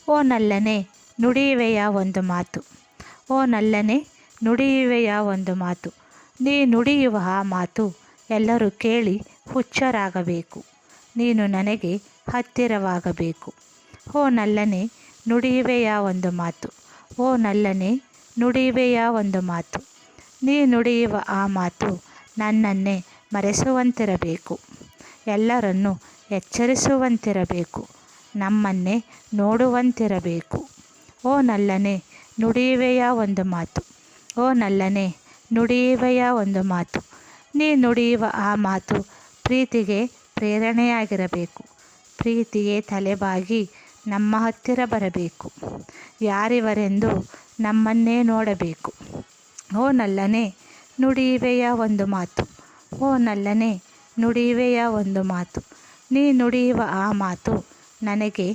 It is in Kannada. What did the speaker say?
ಓ ನಲ್ಲನೆ ನುಡಿಯುವೆಯ ಒಂದು ಮಾತು, ಓ ನಲ್ಲನೆ ನುಡಿಯುವೆಯ ಒಂದು ಮಾತು. ನೀ ನುಡಿಯುವ ಆ ಮಾತು ಎಲ್ಲರೂ ಕೇಳಿ ಹುಚ್ಚರಾಗಬೇಕು. ನೀನು ನನಗೆ ಹತ್ತಿರವಾಗಬೇಕು. ಓ ನಲ್ಲನೆ ನುಡಿಯುವೆಯ ಒಂದು ಮಾತು, ಓ ನಲ್ಲನೆ ನುಡಿಯುವೆಯ ಒಂದು ಮಾತು. ನೀ ನುಡಿಯುವ ಆ ಮಾತು ನನ್ನನ್ನೇ ಮರೆಸುವಂತಿರಬೇಕು. ಎಲ್ಲರನ್ನೂ ಎಚ್ಚರಿಸುವಂತಿರಬೇಕು. ನಮ್ಮನ್ನೇ ನೋಡುವಂತಿರಬೇಕು. ಓ ನಲ್ಲನೆ ನುಡಿಯುವೆಯ ಒಂದು ಮಾತು, ಓ ನಲ್ಲನೆ ನುಡಿಯುವೆಯ ಒಂದು ಮಾತು. ನೀ ನುಡಿಯುವ ಆ ಮಾತು ಪ್ರೀತಿಗೆ ಪ್ರೇರಣೆಯಾಗಿರಬೇಕು. ಪ್ರೀತಿಗೆ ತಲೆಬಾಗಿ ನಮ್ಮ ಹತ್ತಿರ ಬರಬೇಕು. ಯಾರಿವರೆಂದು ನಮ್ಮನ್ನೇ ನೋಡಬೇಕು. ಓ ನಲ್ಲನೆ ನುಡಿಯುವೆಯ ಒಂದು ಮಾತು, ಓ ನಲ್ಲನೆ ನುಡಿಯುವೆಯ ಒಂದು ಮಾತು. ನೀ ನುಡಿಯುವ ಆ ಮಾತು ನನಗೆ